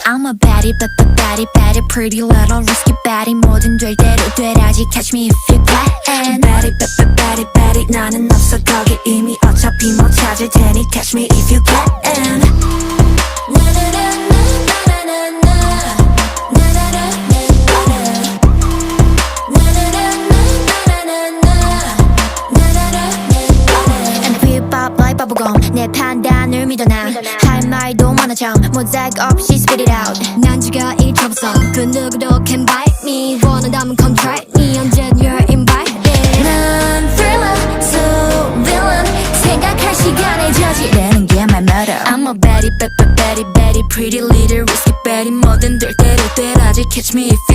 I'm a baddie, baddie, baddie, pretty little risky baddie. 뭐든 될 대로 되라지. Catch me if you can. baddie, baddie, baddie. 나는 없어 거기 이미 어차피 못 찾을 테니. Catch me if you can. 내 판단을 믿어 난 할 말도 많아 참 모자이크 없이 spit it out. 난 지가 일처럼 그 누구도 can bite me. 원한다면 come try me. 언젠 you're invited. 난 thriller, so villain. 생각할 시간에 저지르는 게 my motto. I'm a baddie, baddie, baddie, pretty little risky baddie. 뭐든 될 대로 되라지. Catch me if